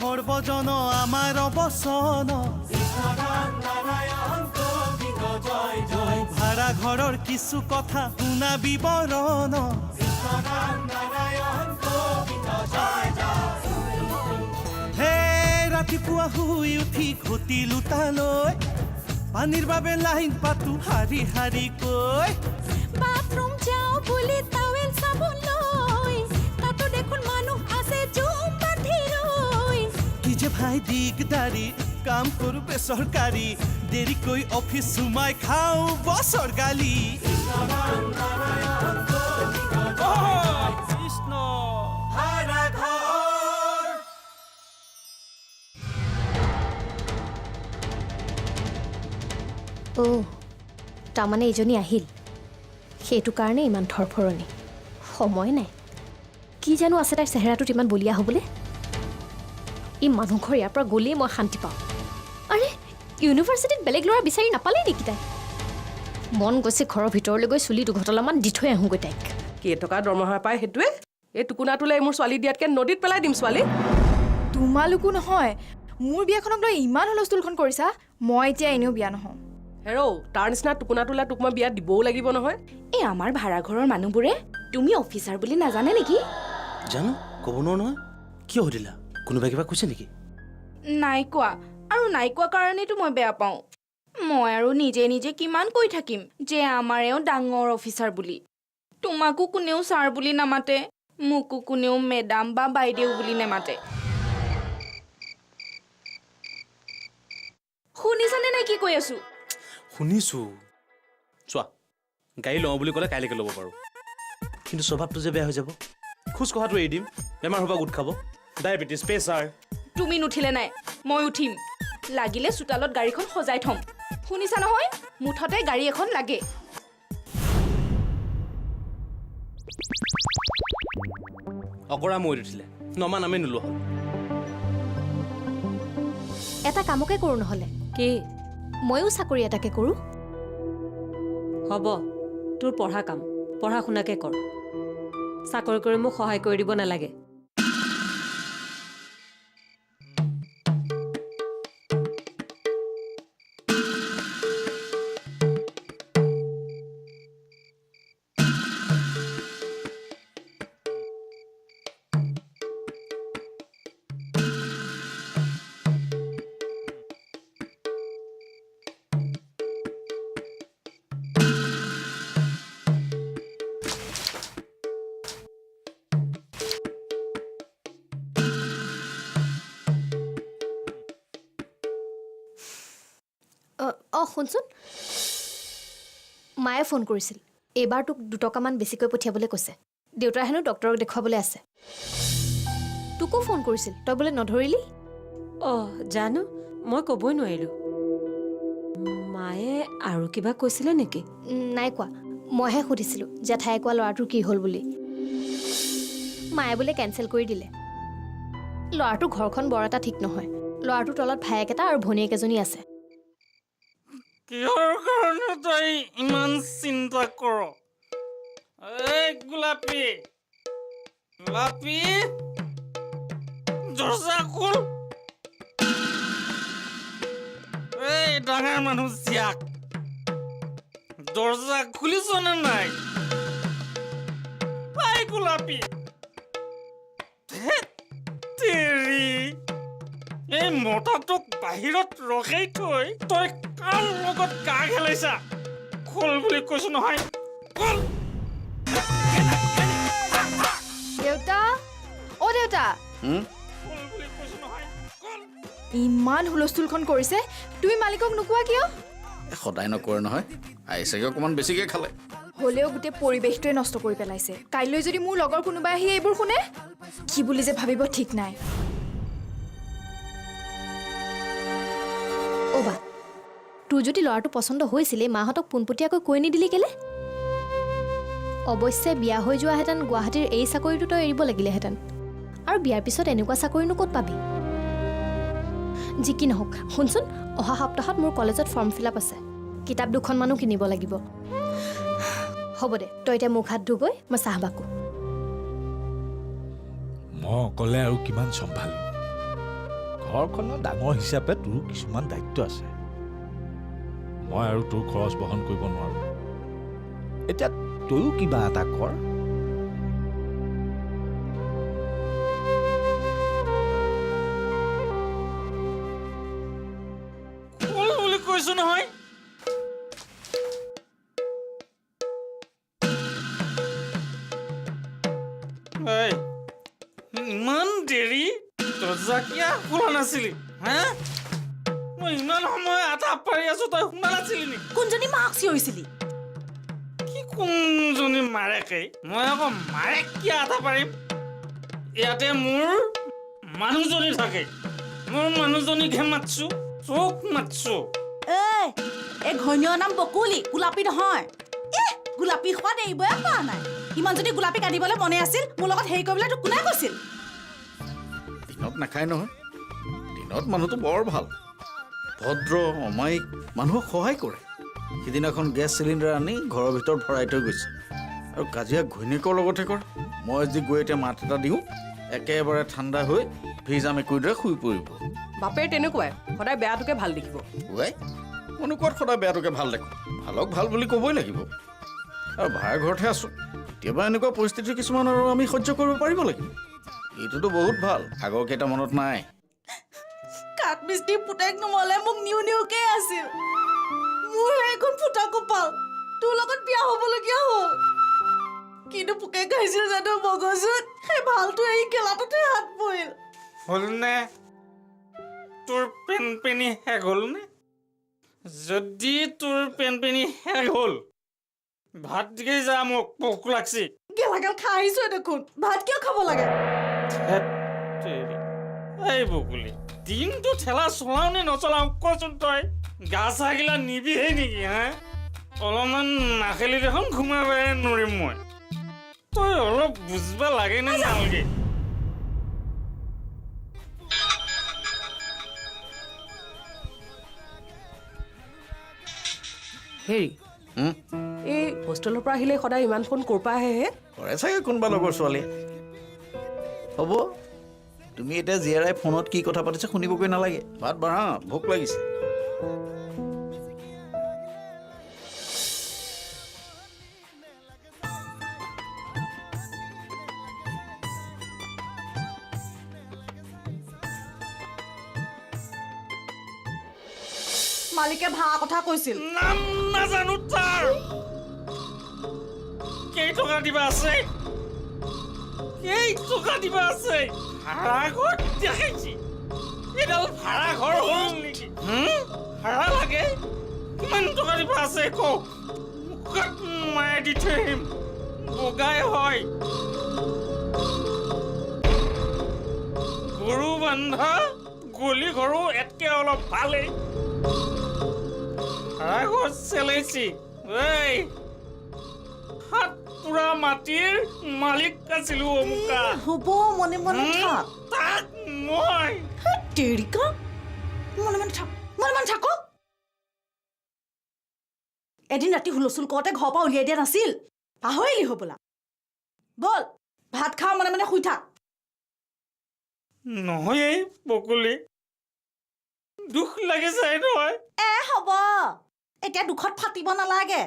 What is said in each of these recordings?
সৰ্বজন আমাৰ বচন ভাড়া ঘৰৰ কিছু কথা শুনা বিৱৰণ হে ৰাতিপুৱা শুই উঠি ঘটিলো তালৈ পানীৰ বাবে লাইন পাতো শাৰী শাৰী কৈ বাথৰুম যাওঁ বুলি টাৱেল চাবলৈ তাতো দেখোন মানুহ আছে জুম বান্ধি ৰৈ কি যে ভাই দিগদাৰি কাম কৰো বেচৰকাৰী দেৰিকৈ অফিচ সোমাই খাওঁ বছৰ গালি কৃষ্ণ ভাড়া ঘৰ তাৰমানে এইজনী আহিল সেইটো কাৰণে ইমান থৰফৰণি সময় নাই কি জানো আছে তাইৰ চেহেৰাটোত ইমান বলিয়া হ'বলৈ ই মানুহ ঘৰ ইয়াৰ পৰা গ'লেই মই শান্তি পাওঁ আৰে ইউনিভাৰ্চিটিত বেলেগ ল'ৰা বিচাৰি নাপালেই নেকি তাই মন গৈছে ঘৰৰ ভিতৰলৈ গৈ চুলি দুঘটলামান দি থৈ আহোঁগৈ তাইক কেইটকা দৰমহা পায় সেইটোৱে এই টুকুনাটোলৈ মোৰ ছোৱালী দিয়াতকৈ নদীত পেলাই দিম ছোৱালী তোমালোকো নহয় মোৰ বিয়াখনক লৈ ইমান হুলস্থুলখন কৰিছা মই এতিয়া এনেও বিয়া নহওঁ হেৰৌ তাৰ নিচিনা টুকুনাটোলৈ তোক মই বিয়া দিবও লাগিব নহয় এই আমাৰ ভাড়াঘৰৰ মানুহবোৰে তুমি অফিচাৰ বুলি নাজানে নেকি জানো ক'ব নোৱাৰো নহয় কিয় সুধিলা কোনোবাই কিবা কৈছে নেকি নাই কোৱা আৰু নাই কোৱা কাৰণেতো মই বেয়া পাওঁ মই আৰু নিজে নিজে কিমান কৈ থাকিম যে আমাৰ এওঁ ডাঙৰ অফিচাৰ বুলি তোমাকো কোনেও ছাৰ বুলি নামাতে মোকো কোনেও মেডাম বা বাইদেউ বুলি নামাতে শুনিছানে নাই কি কৈ আছো শুনিছো চোৱা গাড়ী লওঁ বুলি ক'লে কাইলৈকে ল'ব পাৰোঁ কিন্তু স্বভাৱটো যে বেয়া হৈ যাব খোজ কঢ়াটো এৰি দিম বেমাৰ হ'বা গোট খাব ডায়েবেটিছ প্ৰেছাৰ তুমি নুঠিলে নাই মই উঠিম লাগিলে চোতালত গাড়ীখন সজাই থ'ম শুনিছা নহয় মুঠতে গাড়ী এখন লাগে অকৰা মৈ উঠিলে নমা নামে নোলোৱা হ'ল এটা কামকে কৰোঁ নহ'লে কি ময়ো চাকৰি এটাকে কৰোঁ হ'ব তোৰ পঢ়া কাম পঢ়া শুনাকে কৰ চাকৰি কৰি মোক সহায় কৰি দিব নালাগে শুনচোন মায়ে ফোন কৰিছিল এইবাৰ তোক 2 টকামান বেছিকৈ পঠিয়াবলৈ কৈছে দেউতাৰ হেনো ডক্টৰক দেখুৱাবলৈ আছে তোকো ফোন কৰিছিল তই বোলে নধৰিলি জানো মই ক'বই নোৱাৰিলোঁ মায়ে আৰু কিবা কৈছিলে নেকি নাই কোৱা মইহে সুধিছিলোঁ জেঠাই কোৱা ল'ৰাটোৰ কি হ'ল বুলি মায়ে বোলে কেঞ্চেল কৰি দিলে ল'ৰাটোৰ ঘৰখন বৰ এটা ঠিক নহয় ল'ৰাটোৰ তলত ভায়েক এটা আৰু ভনীয়েক এজনী আছে কিহৰ কাৰণে তই ইমান চিন্তা কৰ এই গোলাপী গোলাপী দৰ্জা খোল এই ডাঙৰ মানুহ জীয়াক দৰ্জা খুলিছ নে নাই এই গোলাপী তেৰি এই মতাটোক বাহিৰত ৰখাই থৈ তই কাৰ লগত গা খেলাইছা খোল বুলি কৈছো নহয় খোল দেউতা অ' দেউতা খোল বুলি কৈছো নহয় খোল ইমান হুলস্থুলখন কৰিছে তুমি মালিকক নোকোৱা কিয় সদায় নকৰে নহয় আইচাকে অকণমান বেছিকৈ খালে হ'লেও গোটেই পৰিৱেশটোৱে নষ্ট কৰি পেলাইছে কাইলৈ যদি মোৰ লগৰ কোনোবাই আহি এইবোৰ শুনে কি বুলি যে ভাবিব ঠিক নাই বা তোৰ যদি ল'ৰাটো পচন্দ হৈছিলে মাহঁতক পোনপটীয়াকৈ কৈ নিদিলি কেলে অৱশ্যে বিয়া হৈ যোৱাহেঁতেন গুৱাহাটীৰ এই চাকৰিটো তই এৰিব লাগিলেহেঁতেন আৰু বিয়াৰ পিছত এনেকুৱা চাকৰিনো ক'ত পাবি যি কি নহওক শুনচোন অহা সপ্তাহত মোৰ কলেজত ফৰ্ম ফিল আপ আছে কিতাপ দুখনমানো কিনিব লাগিব হ'ব দে তই এতিয়া মুখ হাত ধুগৈ মই চাহ বাকো মই অকলে আৰু কিমান চম্ভালিম ঘৰখনৰ ডাঙৰ হিচাপে তোৰ কিছুমান দায়িত্ব আছে মই আৰু তোৰ খৰচ বহন কৰিব নোৱাৰো এতিয়া তয়ো কিবা এটা কৰ খোল বুলি কৈছো নহয় এই, ইমান দেৰি দৰ্জা কিয় খোলা নাছিলি হা মই ইমান সময় আটা পাৰি আছো তই শুনা নাছিলি নি কোনজনী মাক চিঞৰিছিলি কি কোনজনী মাৰেকে মই আকৌ মাৰেক কিয় আটা পাৰিম ইয়াতে মোৰ মানুহজনী থাকে মোৰ মানুহজনীকহে মাতছো তোক মাতছো এই ঘৈণীয়ৰ নাম বকুলি গোলাপী নহয় গোলাপী খোৱা দেৰিবই পোৱা নাই ইমান যদি গোলাপী কাটিবলৈ মনে আছিল মোৰ লগত হেৰি কৰিবলৈ তোক কোনে কৈছিল দিনত নাখায় নহয় দিনত মানুহটো বৰ ভাল ভদ্ৰ অমায়িক মানুহক সহায় কৰে সিদিনাখন গেছ চিলিণ্ডাৰ আনি ঘৰৰ ভিতৰত ভৰাই থৈ গৈছে আৰু কাজিয়া ঘৈণীয়েকৰ লগতে কৰে মই যদি গৈ এতিয়া মাত এটা দিওঁ একেবাৰে ঠাণ্ডা হৈ ভিজা মেকুৰীৰ দৰে শুই পৰিব বাপেৰ তেনেকুৱাই সদায় বেয়াটোকে ভাল দেখিব ওৱাই মনে কোৱাত সদায় বেয়াটোকে ভাল দেখোঁ ভালক ভাল বুলি ক'বই লাগিব আৰু ভাড়া ঘৰতহে আছোঁ কেতিয়াবা এনেকুৱা পৰিস্থিতি কিছুমান আৰু আমি সহ্য কৰিব পাৰিব লাগিব এইটোতো বহুত ভাল আগৰ কেইটা মনত নাই কাঠমিস্ত্ৰী পুতেক নমলে মোক নিউকে আছিল মোৰ এইখন ফুটা কপাল তোৰ লগত বিয়া হ'বলগীয়া হ'ল কিন্তু পোকে খাইছিল জানো মগজুত সেই ভালটো এই গেলাটোতে হাত পৰিল হ'লনে তোৰ পেনপেনি শেষ হ'লনে যদি তোৰ পেনপেনি শেষ হ'ল ভাত দিকে যা মোক ভোক লাগছি গেলাগাল খাই আহিছো দেখোন ভাত কিয় খাব লাগে ধেৎ তেৰি। এই বকুলি দিনটো ঠেলা চলাও নে নচলাও কচোন তই গা চাগিলা নিবিহে নেকি হা অলপমান নাখেলি দেখোন ঘুমাবই নোৱাৰিম মই তই অলপ বুজিব লাগে নে নালাগে হেৰি এই হোষ্টেলৰ পৰা আহিলে সদায় ইমান ফোন ক'ৰ পৰা আহে হে কৰে চাগে কোনোবা লগৰ ছোৱালীয়ে হ'ব তুমি এতিয়া জীয়াৰাই ফোনত কি কথা পাতিছে শুনিবগৈ নালাগে ভাত বাঢ়া ভোক লাগিছে মালিকে ভাড়া কথা কৈছিল নাম নাজানো তাৰ কেইটকা দিবা আছে কেইটকা দিবা আছে ভাড়া ঘৰ দেখাইছি এইডাল ভাড়া ঘৰ হ'ল নেকি ভাড়া লাগে কিমান টকা দিবা আছে কওক মুখত মায়ে দি থৈ আহিম বগাই হয় গৰু বান্ধা গলি ঘৰো এতকে অলপ ভালেই ভাড়া ঘৰ চেলাইছি এই হাত পুৰা মাটিৰ মালিক আছিলো অমুকা হ'ব মনে মনে থাক তাক মই তেৰিকা মনে মনে থাক মনে মনে থাক এদিন ৰাতি হুলস্থুল কৰোঁতে ঘৰৰ পৰা উলিয়াই দিয়া নাছিল পাহৰিলি হ'বলা বল ভাত খাওঁ মনে মনে শুই থাক নহয়েই বকুলি দুখ লাগি যায় নহয় হ'ব এতিয়া দুখত ফাটিব নালাগে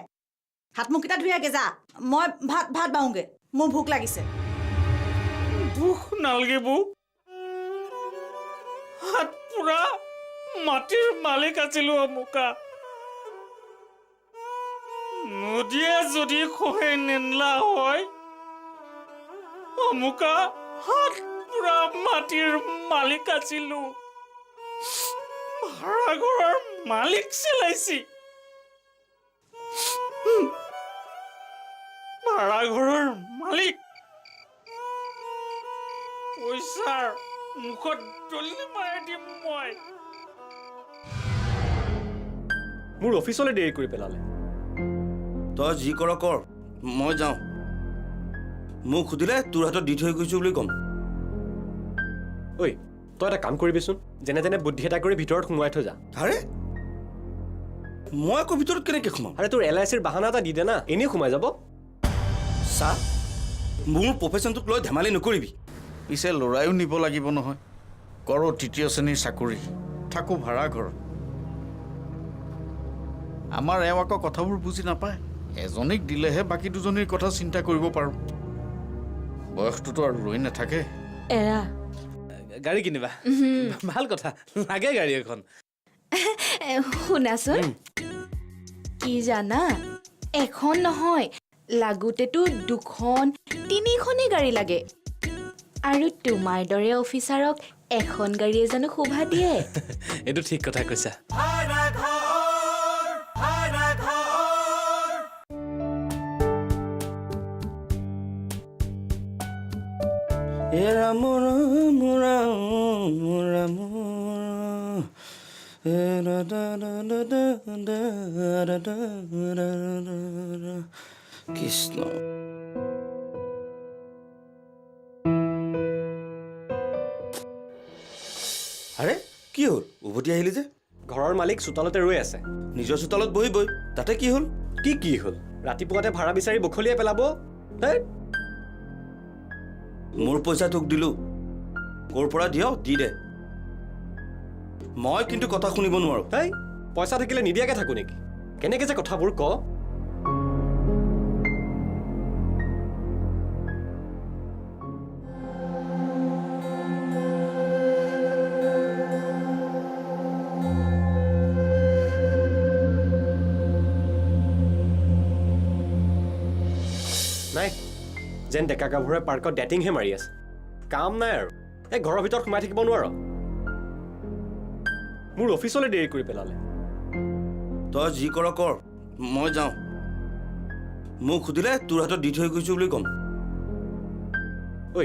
হাত মুখকেইটা ধুই আগে যা মই ভাত বাওঁগে মোৰ ভোক লাগিছে দুখ নালাগিব হাত পুৰা মাটিৰ মালিক আছিলো অমুকা নদীয়ে যদি খহে নেনলা হয় অমুকা হাত পুৰা মাটিৰ মালিক আছিলো ভাড়া ঘৰৰ মালিক চিলাইছি ভাড়া ঘৰৰ মালিক পইচাৰ মুখত দলি মাৰি দিম মই মোৰ অফিচলৈ দেৰি কৰি পেলালে তই যি কৰ কৰ মই যাওঁ মোক সুধিলে তোৰ হাতত দি থৈ গৈছো বুলি ক'ম ঐ তই এটা কাম কৰিবিচোন যেনে তেনে বুদ্ধি এটা কৰি ভিতৰত সোমোৱাই থৈ যা আৰে মই আকৌ ভিতৰত কেনেকৈ সোমাম? আৰে তোৰ LICৰ বাহানা এটা দি দে না, এনেই সোমাই যাব। চা, মোৰ প্ৰফেশ্যনটোক লৈ ধেমালি নকৰিবি। পিছে ল'ৰায়ো নিব লাগিব নহয়। কৰোঁ 3য় শ্ৰেণীৰ চাকৰি, থাকোঁ ভাড়া ঘৰত। আমাৰ এওঁ আকৌ কথাবোৰ বুজি নাপায়। এজনীক দিলেহে বাকী দুজনীৰ কথা চিন্তা কৰিব পাৰোঁ। বয়সটোতো আৰু ৰৈ নাথাকে। এৰা গাড়ী কিনিবা? ভাল কথা, লাগে গাড়ী এখন। শুনাচোন, কি জানা, এখন নহয় লাগোতেতো 2খন 3খনেই গাড়ী লাগে। আৰু তোমাৰ দৰে অফিচাৰক এখন গাড়ীয়ে জানো শোভা দিয়ে? এইটো ঠিক কথা কৈছা। এ ৰাম ৰাম ৰাম ৰাম এ ৰা দা দা দা দা দা ৰা দা ৰা ৰা ৰা। কৃষ্ণ। আৰে কি হ'ল? উভতি আহিলি যে? ঘৰৰ মালিক চোতালতে ৰৈ আছে। নিজৰ চোতালত বহিবই, তাতে কি হ'ল? কি হ'ল? ৰাতিপুৱাতে ভাড়া বিচাৰি বখলিয়াই পেলাব। হেই, মোৰ পইচা তোক দিলোঁ, ক'ৰ পৰা দিয় দি দে। মই কিন্তু কথা শুনিব নোৱাৰোঁ। হেই, পইচা থাকিলে নিদিয়াকে থাকো নেকি? কেনেকে যে কথাবোৰ ক। নাই, যেন ডেকা গাভৰুৱে পাৰ্কত ডেটিংহে মাৰি আছে। কাম নাই আৰু, এই ঘৰৰ ভিতৰত সোমাই থাকিব নোৱাৰ। মোৰ অফিচলৈ দেৰি কৰি পেলালে। তই যি কৰ কৰ, মই যাওঁ। মোক সুধিলে তোৰ হাতত দি থৈ গৈছোঁ বুলি ক'ম। ঐ,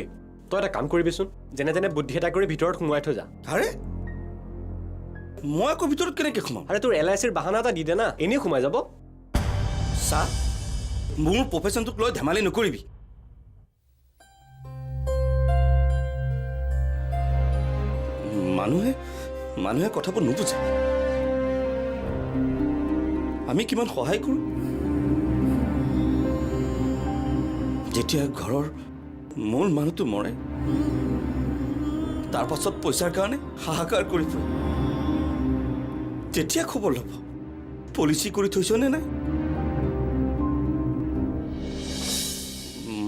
তই এটা কাম কৰিবিচোন, যেনে তেনে বুদ্ধি এটা কৰি ভিতৰত সোমোৱাই থৈ যা। আৰে মই আকৌ ভিতৰত কেনেকৈ সোমাম? আৰে তোৰ LICৰ বাহানা এটা দি দে না, এনেই সোমাই যাব। চা, মোৰ প্ৰফেশ্যনটোক লৈ ধেমালি নকৰিবি। মানুহে কথাবোৰ নুবুজে। আমি কিমান সহায় কৰোঁ। যেতিয়া ঘৰৰ মূল মানুহটো মৰে, তাৰ পাছত পইচাৰ কাৰণে হাহাকাৰ কৰি ফুৰে। তেতিয়া খবৰ ল'ব পলিচি কৰি থৈছ নে নাই।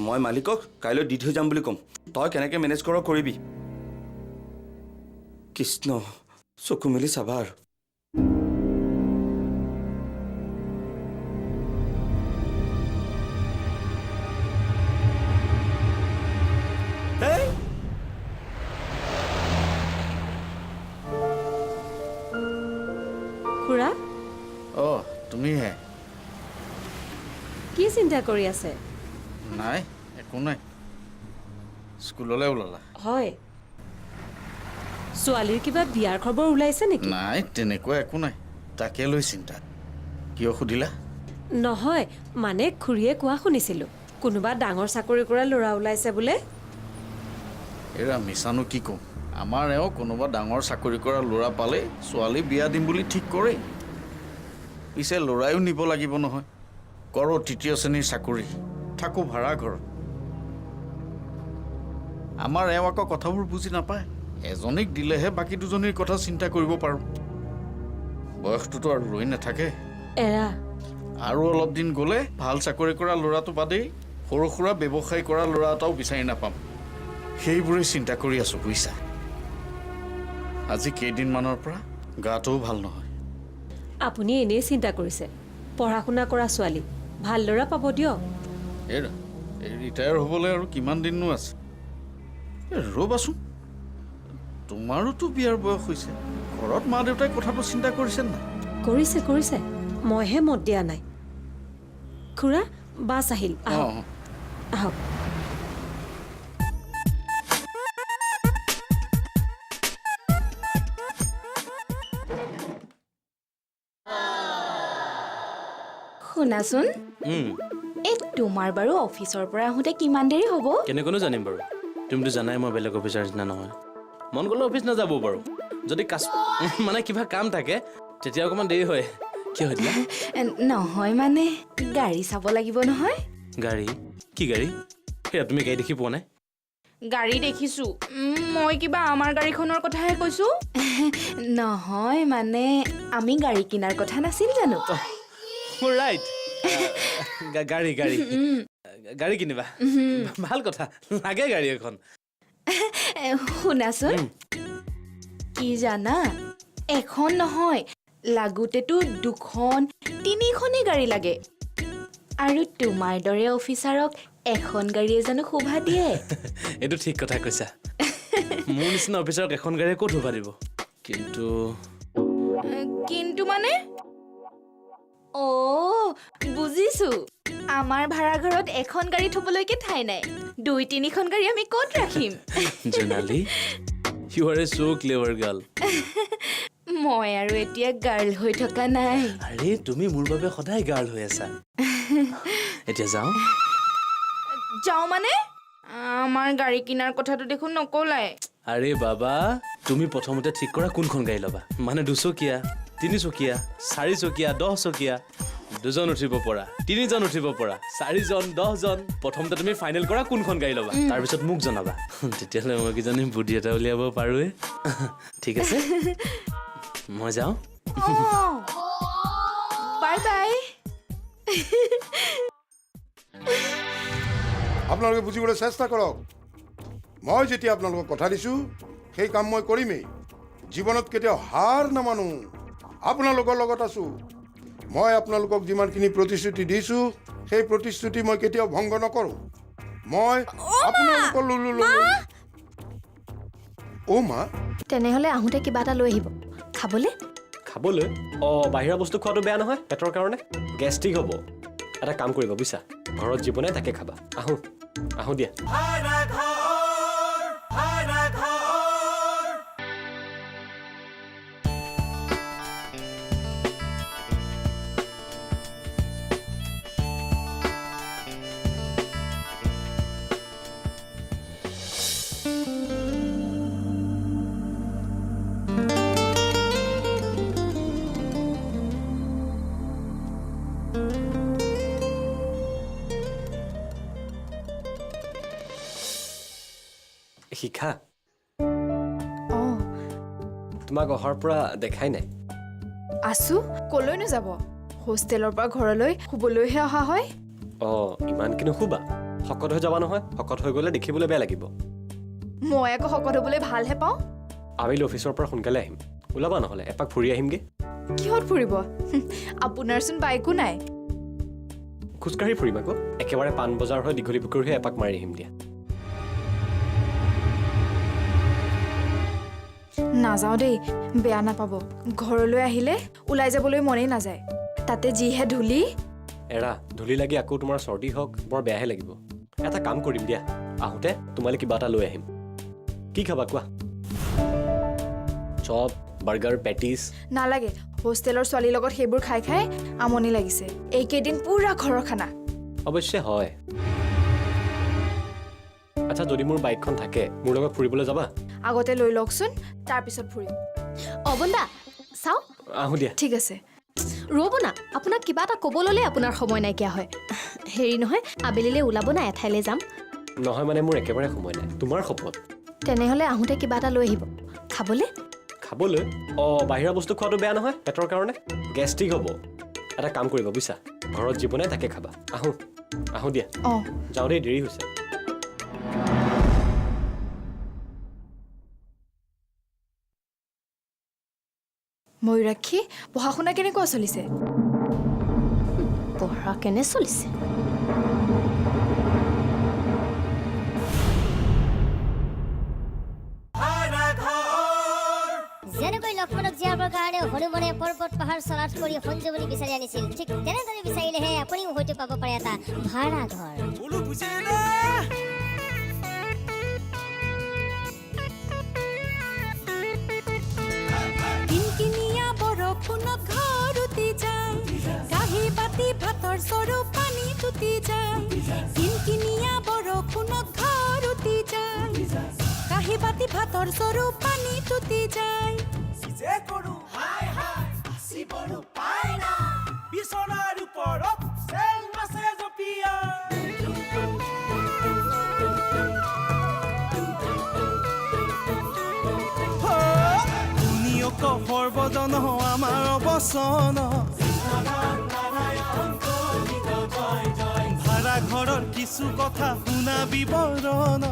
মই মালিকক কাইলৈ দি থৈ যাম বুলি ক'ম। তই কেনেকৈ মেনেজ কৰ কৰিবি। কৃষ্ণ, চকু মেলি চাবা আৰু। খুৰা অঁ তুমিহে? কি চিন্তা কৰি আছে? নাই একো নাই। স্কুললৈ ওলালা? হয়, ছোৱালীৰ কিবা বিয়াৰ খবৰ ওলাইছে নেকি? নাই তেনেকুৱা একো নাই, তাকে লৈ চিন্তা। কিয় সুধিলা? নহয়, মানে খুৰীয়ে কোৱা শুনিছিলোঁ কোনোবা ডাঙৰ চাকৰি কৰা ল'ৰা ওলাইছে বোলে। এৰা মিছানো কি ক'ম, আমাৰ এওঁ কোনোবা ডাঙৰ চাকৰি কৰা ল'ৰা পালে ছোৱালী বিয়া দিম বুলি ঠিক কৰে। পিছে ল'ৰায়ো নিব লাগিব নহয়। কৰোঁ 3য় শ্ৰেণীৰ চাকৰি, থাকোঁ ভাড়া ঘৰত। আমাৰ এওঁ আকৌ কথাবোৰ বুজি নাপায়। এজনীক দিলেহে বাকী দুজনীৰ কথা চিন্তা কৰিব পাৰোঁ। বয়সটোতো আৰু ৰৈ নাথাকে। এৰা আৰু অলপ দিন গ'লে ভাল চাকৰি কৰা ল'ৰাটো বাদেই সৰু সুৰা ব্যৱসায় কৰা ল'ৰা এটাও বিচাৰি নাপাম। সেইবোৰেই চিন্তা কৰি আছোঁ বুজিছা। আজি কেইদিনমানৰ পৰা গাটোও ভাল নহয়। আপুনি এনেই চিন্তা কৰিছে। পঢ়া শুনা কৰা ছোৱালী, ভাল ল'ৰা পাব দিয়ক। এই ৰিটায়াৰ হ'বলৈ আৰু কিমান দিননো আছে। ৰ'বাচোন, তোমাৰোতো বিয়াৰ বয়স হৈছে। ঘৰত মা দেউতাই কথাটো চিন্তা কৰিছে নাই? কৰিছে, মইহে মত দিয়া নাই। খুৰা, বাছ আহিল, আহক আহক। শুনাচোন, এই তোমাৰ বাৰু অফিচৰ পৰা আহোঁতে কিমান দেৰি হ'ব? কেনেকৈনো জানিম বাৰু? তুমিতো জানাই মই বেলেগ অফিচাৰ নিচিনা নহয়। মন গ'লে অফিচ নাযাবও পাৰোঁ। যদি মানে কিবা কাম থাকে তেতিয়া অকণমান দেৰি হয়। কি হৈছিলা নহয় মানে গাড়ী চাব লাগিব নহয় গাড়ী কি গাড়ী সেয়া তুমি গাড়ী দেখি পোৱা নাই গাড়ী দেখিছো মই কিবা আমাৰ গাড়ীখনৰ কথাহে কৈছো নহয় মানে আমি গাড়ী কিনাৰ কথা নাছিল জানো ৰাইট গাড়ী গাড়ী গাড়ী কিনিবা ভাল কথা লাগে গাড়ী এখন শুনাচোন কি জানা এখন নহয় লাগোতেতো 2খন 3খনেই গাড়ী লাগে আৰু তোমাৰ দৰে অফিচাৰক এখন গাড়ীয়ে জানো শোভা দিয়ে এইটো ঠিক কথা কৈছা মোৰ নিচিনা অফিচাৰক এখন গাড়ীয়ে ক'ত শোভা দিব কিন্তু কিন্তু মানে বুজিছো আমাৰ ভাড়া ঘৰত এখন গাড়ী থবলৈকে ঠাই নাই 2-3খন গাড়ী আমি ক'ত ৰাখিম জোনালী ইউ আৰ এ so clever girl মই আৰু এতিয়া গাৰ্ল হৈ থকা নাই আৰে তুমি মোৰ বাবে সদায় গাৰ্ল হৈ আছা এতিয়া যাওঁ মানে আমাৰ গাড়ী কিনাৰ কথাটো দেখোন নকলাই আৰে বাবা তুমি প্ৰথমতে ঠিক কৰা কোনখন গাড়ী ল'বা মানে 2চকীয়া 3চকীয়া 4চকীয়া 10চকীয়া 2জন উঠিব পৰা 3জন উঠিব পৰা 4জন 10জন প্ৰথমতে তুমি ফাইনেল কৰা কোনখন গাড়ী ল'বা তাৰপিছত মোক জনাবা তেতিয়াহ'লে মই কিজানি বুদ্ধি এটা উলিয়াব পাৰোঁৱে ঠিক আছে মই যাওঁ বাই বাই আপোনালোকে বুজিবলৈ চেষ্টা কৰক মই যেতিয়া আপোনালোকক কথা দিছোঁ সেই কাম মই কৰিমেই জীৱনত কেতিয়াও হাৰ নামানো আপোনালোকৰ লগত আছোঁ মই আপোনালোকক যিমানখিনি প্ৰতিশ্ৰুতি দিছোঁ সেই প্ৰতিশ্ৰুতি মই কেতিয়াও ভংগ নকৰোঁ মই আপোনালোকৰ মা তেনেহ'লে আহোঁতে কিবা এটা লৈ আহিব খাবলৈ খাবলৈ বাহিৰা বস্তু খোৱাটো বেয়া নহয় পেটৰ কাৰণে গেষ্ট্ৰিক হ'ব এটা কাম কৰিব বুজিছা ঘৰত যি বনাই তাকে খাবা আহোঁ দিয়া শিখা তোমাক অহাৰ পৰা দেখাই নাই আছো কলৈনো যাব হোষ্টেলৰ পৰা ঘৰলৈ শুবলৈহে অহা হয় ইমানকে নুশুবা শকত হৈ যাবা নহয় শকত হৈ গ'লে দেখিবলৈ বেয়া লাগিব মই আকৌ শকত হ'বলৈ ভালহে পাওঁ আবেলি অফিচৰ পৰা সোনকালে আহিম ওলাবা নহ'লে এপাক ফুৰি আহিমগে কিহত ফুৰিব আপোনাৰচোন বাইকো নাই খোজকাঢ়ি ফুৰিম আকৌ একেবাৰে পাণ বজাৰ হৈ দীঘলী পুখুৰী হৈ এপাক মাৰি আহিম দিয়া নাযাওঁ দেই বেয়া নাপাব ঘৰলৈ আহিলে ওলাই যাবলৈ মনেই নাযায় তাতে যিহে ধূলি এৰা ধূলি লাগি আকৌ তোমাৰ চৰ্দি হওক বৰ বেয়াহে লাগিব এটা কাম কৰিম দিয়া আহোঁতে তোমালৈ কিবা এটা লৈ আহিম কি খাবা কোৱা চপ বাৰ্গাৰ পেটিছ নালাগে হোষ্টেলৰ ছোৱালীৰ লগত সেইবোৰ খাই খাই আমনি লাগিছে এইকেইদিন পুৰা ঘৰৰ খানা অৱশ্যে হয় আচ্ছা যদি মোৰ বাইকখন থাকে মোৰ লগত ফুৰিবলৈ যাবা আগতে লৈ লওকচোন তাৰপিছত ফুৰিম বন্দা চাওক আহোঁ দিয়া ঠিক আছে ৰ'ব না আপোনাক কিবা এটা ক'ব ল'লে আপোনাৰ সময় নাইকিয়া হয় হেৰি নহয় আবেলিলৈ ওলাব না এঠাইলৈ যাম নহয় মানে মোৰ একেবাৰে সময় নাই তোমাৰ শপত তেনেহ'লে আহোঁতে কিবা এটা লৈ আহিব খাবলৈ বাহিৰা বস্তু খোৱাটো বেয়া নহয় পেটৰ কাৰণে গেষ্ট্ৰিক হ'ব এটা কাম কৰিব বুজিছা ঘৰত যি বনাই তাকে খাবা আহোঁ দিয়া যাওঁ দেই দেৰি হৈছে ময়ূৰাক্ষী পঢ়া শুনা কেনেকুৱা চলিছে পঢ়া কেনে চলিছে যেনেকৈ লক্ষ্মণক জীয়াবৰ কাৰণে হনুমানে পৰ্বত পাহাৰ চলাট কৰি সঞ্জীৱনী বিচাৰি আনিছিল ঠিক তেনেদৰে বিচাৰিলেহে আপুনিও হয়তো পাব পাৰে এটা ভাড়া ঘৰ কিনকিনিয়া বৰষুণত ঘৰ উটি যায় কাঁহী বাতি ভাতৰ চৰু পানী টুটি যায় কিনকিনিয়া বৰষুণত ঘৰ উটি যায় কাঁহী বাতি ভাতৰ চৰু পানী টুটি যায় সৰ্বজন আমাৰ অৱচন ভাড়া ঘৰৰ কিছু কথা শুনা বিৱৰণ